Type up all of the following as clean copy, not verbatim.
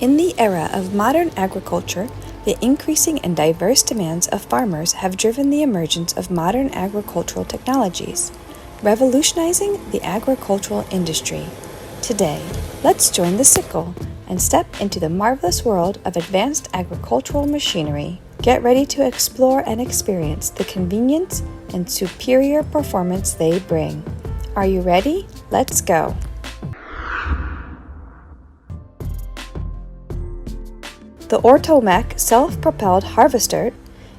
In the era of modern agriculture, the increasing and diverse demands of farmers have driven the emergence of modern agricultural technologies, revolutionizing the agricultural industry. Today, let's join the sickle and step into the marvelous world of advanced agricultural machinery. Get ready to explore and experience the convenience and superior performance they bring. Are you ready? Let's go! The Ortomech self-propelled harvester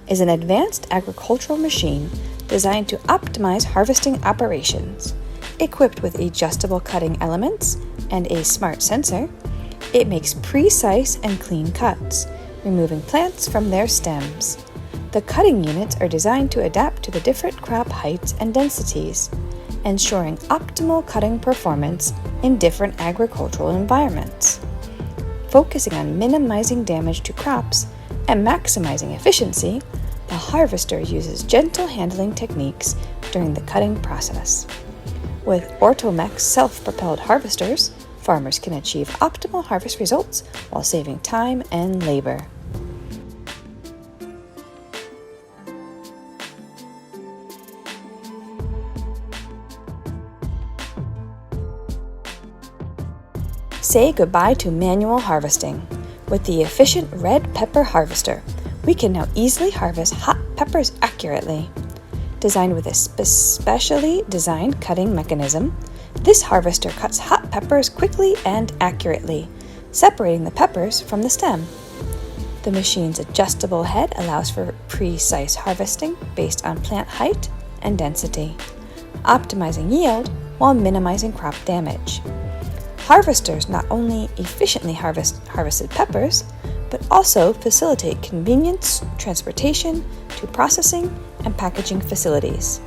is an advanced agricultural machine designed to optimize harvesting operations. Equipped with adjustable cutting elements and a smart sensor, it makes precise and clean cuts, removing plants from their stems. The cutting units are designed to adapt to the different crop heights and densities, ensuring optimal cutting performance in different agricultural environments. Focusing on minimizing damage to crops and maximizing efficiency, the harvester uses gentle handling techniques during the cutting process. With Ortomech's self-propelled harvesters, farmers can achieve optimal harvest results while saving time and labor. Say goodbye to manual harvesting. With the efficient red pepper harvester, we can now easily harvest hot peppers accurately. Designed with a specially designed cutting mechanism, this harvester cuts hot peppers quickly and accurately, separating the peppers from the stem. The machine's adjustable head allows for precise harvesting based on plant height and density, optimizing yield while minimizing crop damage. Harvesters not only efficiently harvested peppers, but also facilitate convenience transportation to processing and packaging facilities.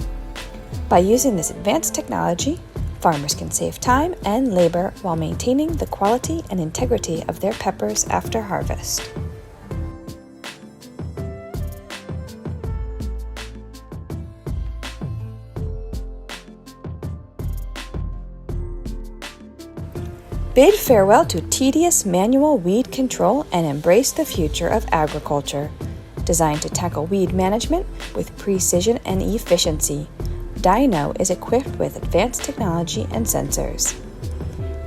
By using this advanced technology, farmers can save time and labor while maintaining the quality and integrity of their peppers after harvest. Bid farewell to tedious manual weed control and embrace the future of agriculture. Designed to tackle weed management with precision and efficiency, Dyno is equipped with advanced technology and sensors.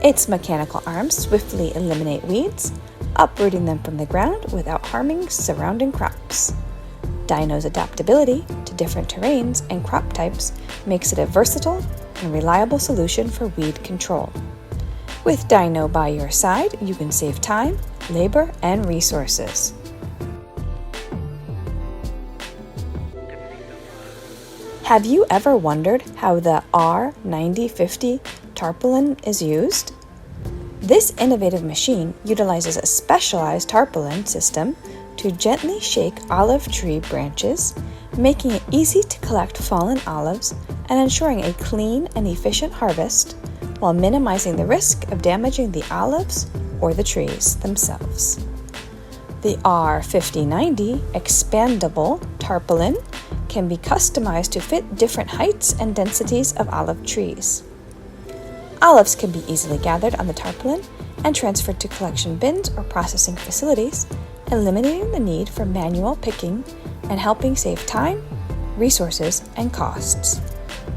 Its mechanical arms swiftly eliminate weeds, uprooting them from the ground without harming surrounding crops. Dyno's adaptability to different terrains and crop types makes it a versatile and reliable solution for weed control. With Dyno by your side, you can save time, labor, and resources. Have you ever wondered how the R9050 tarpaulin is used? This innovative machine utilizes a specialized tarpaulin system to gently shake olive tree branches, making it easy to collect fallen olives and ensuring a clean and efficient harvest, while minimizing the risk of damaging the olives or the trees themselves. The R5090 expandable tarpaulin can be customized to fit different heights and densities of olive trees. Olives can be easily gathered on the tarpaulin and transferred to collection bins or processing facilities, eliminating the need for manual picking and helping save time, resources, and costs.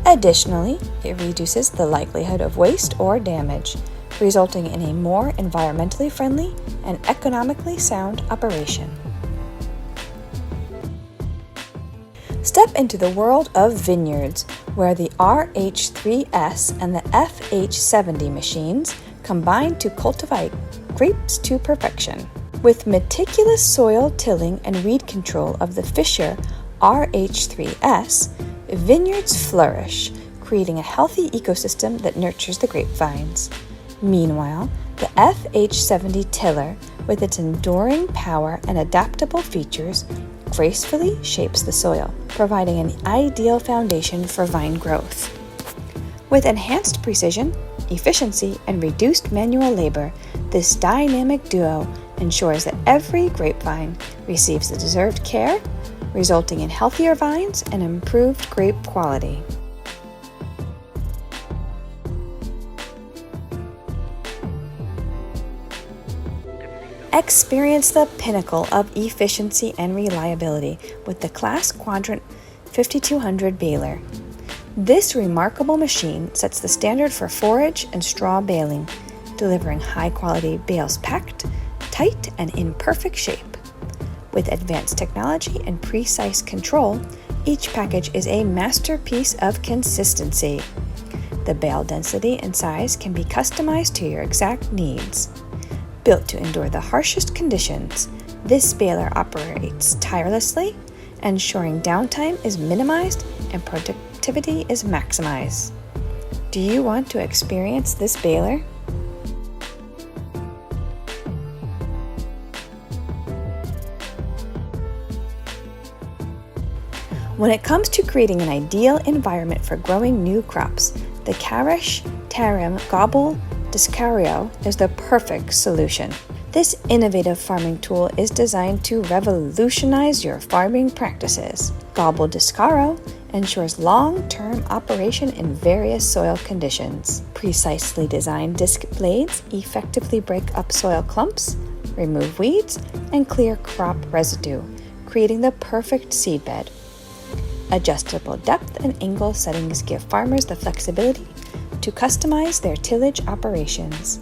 Additionally, it reduces the likelihood of waste or damage, resulting in a more environmentally friendly and economically sound operation. Step into the world of vineyards, where the RH3S and the FH70 machines combine to cultivate grapes to perfection. With meticulous soil tilling and weed control of the Fisher RH3S, vineyards flourish, creating a healthy ecosystem that nurtures the grapevines. Meanwhile, the FH70 tiller, with its enduring power and adaptable features, gracefully shapes the soil, providing an ideal foundation for vine growth. With enhanced precision, efficiency, and reduced manual labor, this dynamic duo ensures that every grapevine receives the deserved care, resulting in healthier vines and improved grape quality. Experience the pinnacle of efficiency and reliability with the Class Quadrant 5200 baler. This remarkable machine sets the standard for forage and straw baling, delivering high-quality bales packed, tight, and in perfect shape. With advanced technology and precise control, each package is a masterpiece of consistency. The bale density and size can be customized to your exact needs. Built to endure the harshest conditions, this baler operates tirelessly, ensuring downtime is minimized and productivity is maximized. Do you want to experience this baler? When it comes to creating an ideal environment for growing new crops, the Karish Tarim Gobble Discario is the perfect solution. This innovative farming tool is designed to revolutionize your farming practices. Gobble Discaro ensures long-term operation in various soil conditions. Precisely designed disc blades effectively break up soil clumps, remove weeds, and clear crop residue, creating the perfect seedbed. Adjustable depth and angle settings give farmers the flexibility to customize their tillage operations,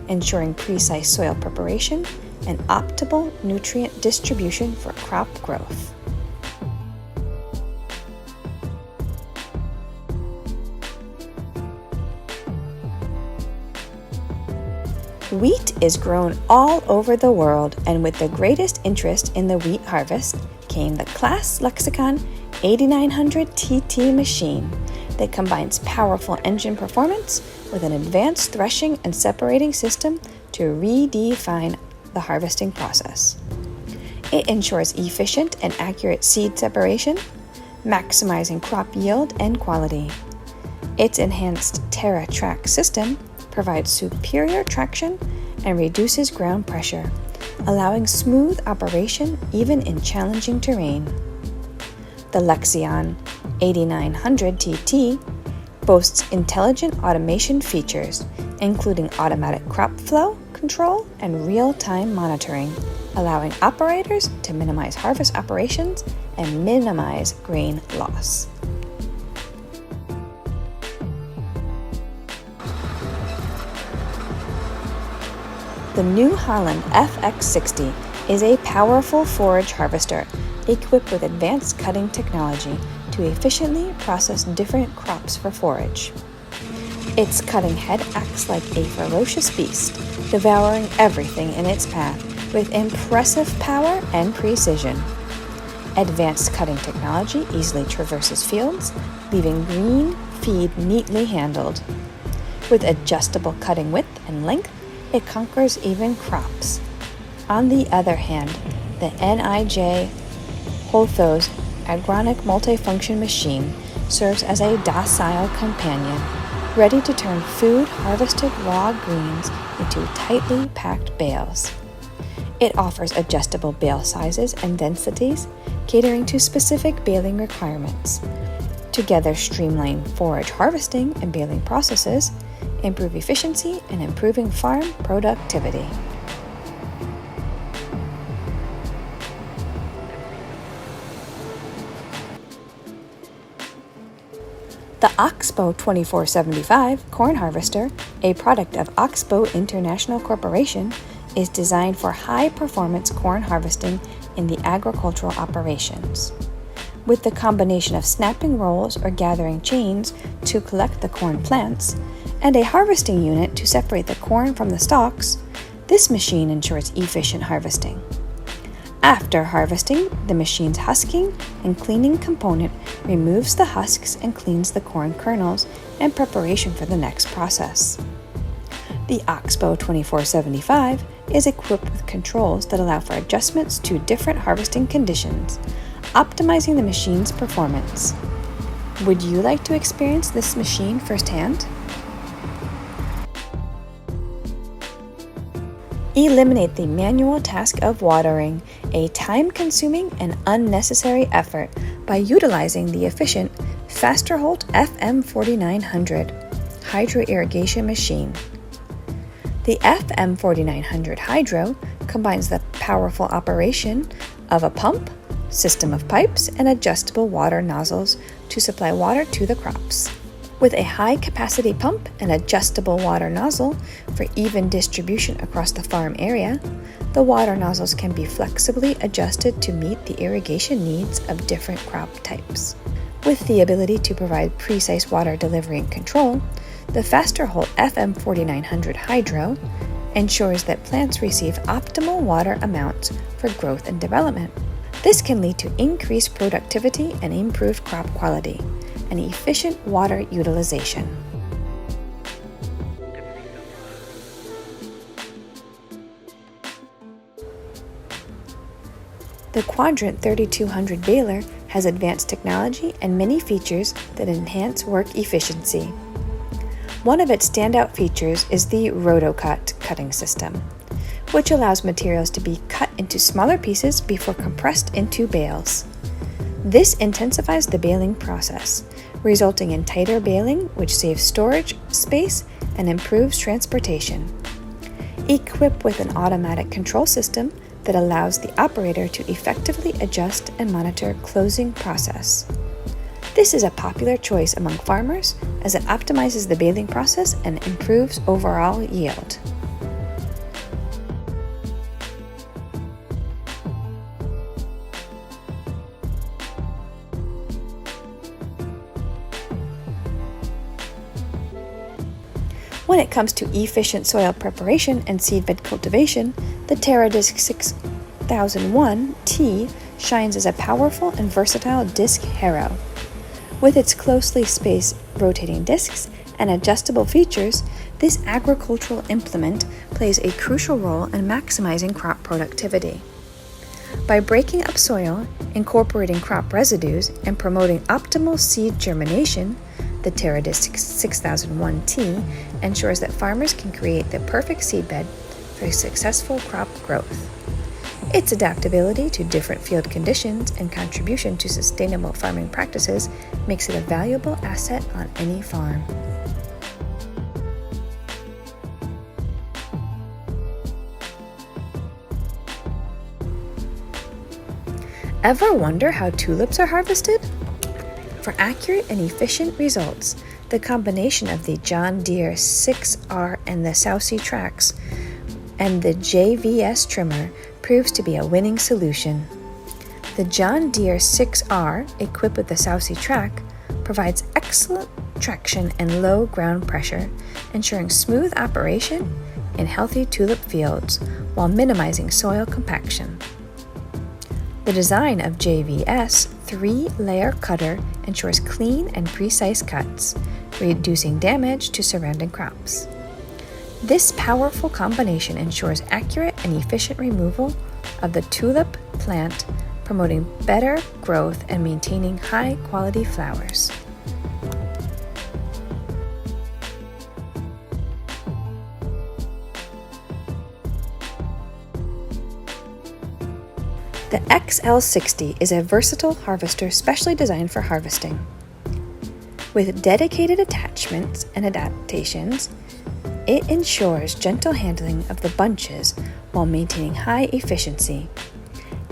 ensuring precise soil preparation and optimal nutrient distribution for crop growth. Wheat is grown all over the world, and with the greatest interest in the wheat harvest came the Class Lexicon 8900 TT machine that combines powerful engine performance with an advanced threshing and separating system to redefine the harvesting process. It ensures efficient and accurate seed separation, maximizing crop yield and quality. Its enhanced TerraTrack system provides superior traction and reduces ground pressure, allowing smooth operation even in challenging terrain. The Lexion 8900 TT boasts intelligent automation features, including automatic crop flow control and real-time monitoring, allowing operators to minimize harvest operations and minimize grain loss. The New Holland FX60 is a powerful forage harvester equipped with advanced cutting technology to efficiently process different crops for forage. Its cutting head acts like a ferocious beast, devouring everything in its path with impressive power and precision. Advanced cutting technology easily traverses fields, leaving green feed neatly handled. With adjustable cutting width and length, it conquers even crops. On the other hand, the NIJ Holthos Agronic Multifunction Machine serves as a docile companion, ready to turn food harvested raw greens into tightly packed bales. It offers adjustable bale sizes and densities, catering to specific baling requirements. Together, streamline forage harvesting and baling processes, improve efficiency, and improving farm productivity. The Oxbow 2475 corn harvester, a product of Oxbow International Corporation, is designed for high-performance corn harvesting in the agricultural operations. With the combination of snapping rolls or gathering chains to collect the corn plants, and a harvesting unit to separate the corn from the stalks, this machine ensures efficient harvesting. After harvesting, the machine's husking and cleaning component removes the husks and cleans the corn kernels in preparation for the next process. The Oxbow 2475 is equipped with controls that allow for adjustments to different harvesting conditions, optimizing the machine's performance. Would you like to experience this machine firsthand? Eliminate the manual task of watering, a time-consuming and unnecessary effort, by utilizing the efficient Fasterholt FM 4900 hydro irrigation machine. The FM4900 Hydro combines the powerful operation of a pump, system of pipes, and adjustable water nozzles to supply water to the crops. With a high-capacity pump and adjustable water nozzle for even distribution across the farm area, the water nozzles can be flexibly adjusted to meet the irrigation needs of different crop types. With the ability to provide precise water delivery and control, the Faster Holt FM4900 Hydro ensures that plants receive optimal water amounts for growth and development. This can lead to increased productivity and improved crop quality, and efficient water utilization. The Quadrant 3200 baler has advanced technology and many features that enhance work efficiency. One of its standout features is the RotoCut cutting system, which allows materials to be cut into smaller pieces before compressed into bales. This intensifies the baling process, resulting in tighter baling, which saves storage space and improves transportation. Equipped with an automatic control system that allows the operator to effectively adjust and monitor closing process. This is a popular choice among farmers as it optimizes the baling process and improves overall yield. When it comes to efficient soil preparation and seedbed cultivation, the TerraDisc 6001T shines as a powerful and versatile disc harrow. With its closely spaced rotating discs and adjustable features, this agricultural implement plays a crucial role in maximizing crop productivity. By breaking up soil, incorporating crop residues, and promoting optimal seed germination, the TerraDisc 6001T ensures that farmers can create the perfect seedbed for successful crop growth. Its adaptability to different field conditions and contribution to sustainable farming practices makes it a valuable asset on any farm. Ever wonder how tulips are harvested? For accurate and efficient results, the combination of the John Deere 6R and the Southsea tracks and the JVS trimmer proves to be a winning solution. The John Deere 6R, equipped with the Southsea track, provides excellent traction and low ground pressure, ensuring smooth operation in healthy tulip fields while minimizing soil compaction. The design of JVS 3-layer cutter ensures clean and precise cuts, reducing damage to surrounding crops. This powerful combination ensures accurate and efficient removal of the tulip plant, promoting better growth and maintaining high-quality flowers. The XL60 is a versatile harvester specially designed for harvesting. With dedicated attachments and adaptations, it ensures gentle handling of the bunches while maintaining high efficiency.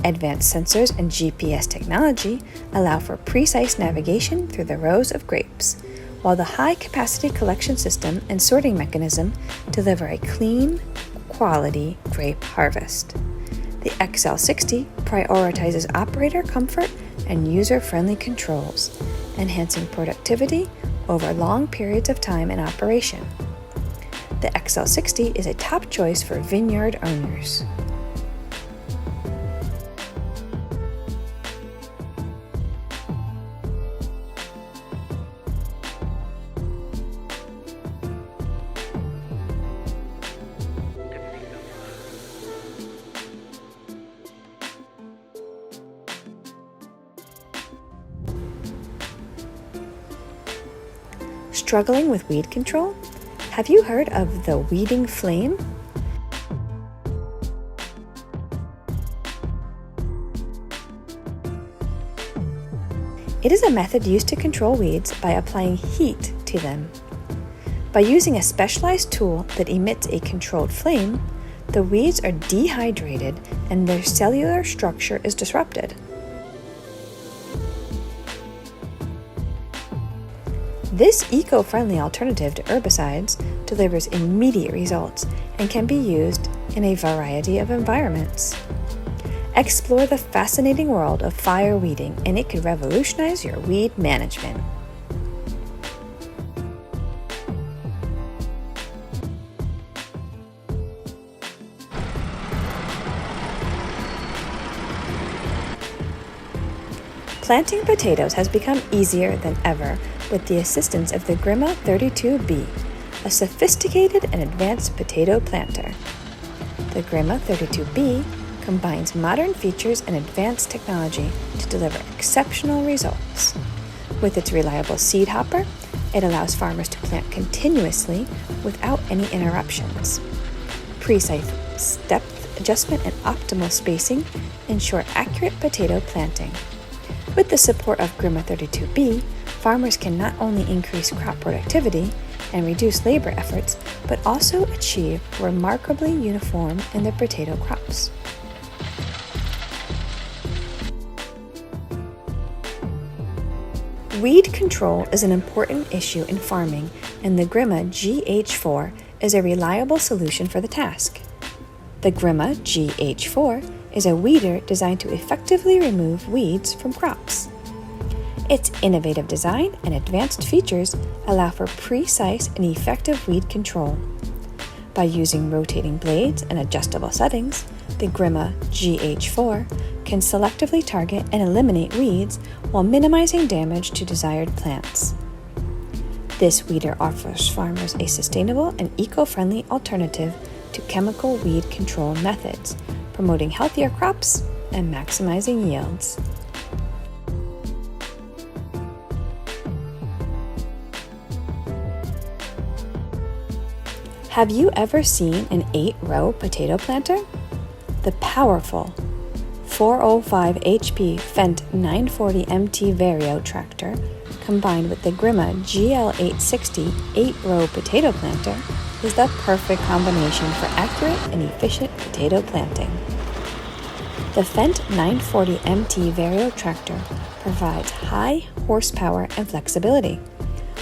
Advanced sensors and GPS technology allow for precise navigation through the rows of grapes, while the high-capacity collection system and sorting mechanism deliver a clean, quality grape harvest. The XL60 prioritizes operator comfort and user-friendly controls, enhancing productivity over long periods of time in operation. The XL60 is a top choice for vineyard owners. Struggling with weed control? Have you heard of the weeding flame? It is a method used to control weeds by applying heat to them. By using a specialized tool that emits a controlled flame, the weeds are dehydrated and their cellular structure is disrupted. This eco-friendly alternative to herbicides delivers immediate results and can be used in a variety of environments. Explore the fascinating world of fire weeding, and it could revolutionize your weed management. Planting potatoes has become easier than ever with the assistance of the Grima 32B, a sophisticated and advanced potato planter. The Grima 32B combines modern features and advanced technology to deliver exceptional results. With its reliable seed hopper, it allows farmers to plant continuously without any interruptions. Precise depth adjustment and optimal spacing ensure accurate potato planting. With the support of Grima 32B, farmers can not only increase crop productivity and reduce labor efforts, but also achieve remarkably uniform in their potato crops. Weed control is an important issue in farming, and the Grima GH4 is a reliable solution for the task. The Grima GH4 is a weeder designed to effectively remove weeds from crops. Its innovative design and advanced features allow for precise and effective weed control. By using rotating blades and adjustable settings, the Grima GH4 can selectively target and eliminate weeds while minimizing damage to desired plants. This weeder offers farmers a sustainable and eco-friendly alternative to chemical weed control methods, promoting healthier crops and maximizing yields. Have you ever seen an 8-row potato planter? The powerful 405 HP Fendt 940 MT Vario tractor combined with the Grima GL860 8-row potato planter is the perfect combination for accurate and efficient potato planting. The Fendt 940 MT Vario tractor provides high horsepower and flexibility,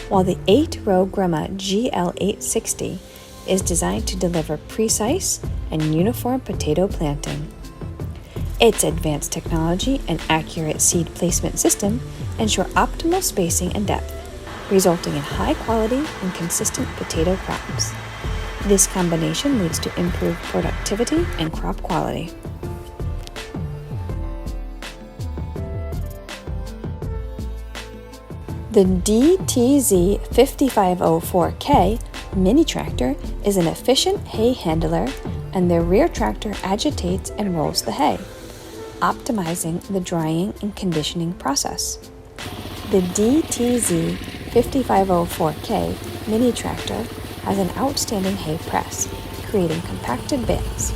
while the 8-row Grima GL860 is designed to deliver precise and uniform potato planting. Its advanced technology and accurate seed placement system ensure optimal spacing and depth, resulting in high quality and consistent potato crops. This combination leads to improved productivity and crop quality. The DTZ 5504K mini tractor is an efficient hay handler, and the rear tractor agitates and rolls the hay, optimizing the drying and conditioning process. The DTZ 5504K mini tractor has an outstanding hay press, creating compacted bales.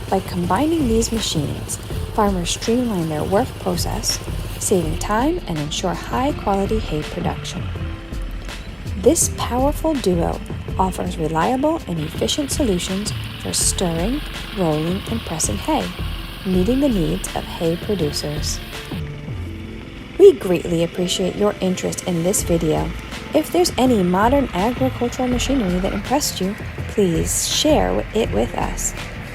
By combining these machines, farmers streamline their work process, saving time and ensure high-quality hay production. This powerful duo offers reliable and efficient solutions for stirring, rolling, and pressing hay, meeting the needs of hay producers. We greatly appreciate your interest in this video. If there's any modern agricultural machinery that impressed you, please share it with us.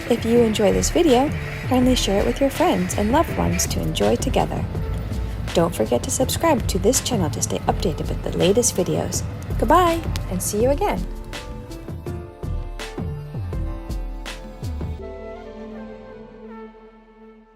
If you enjoy this video, kindly share it with your friends and loved ones to enjoy together. Don't forget to subscribe to this channel to stay updated with the latest videos. Goodbye, and see you again.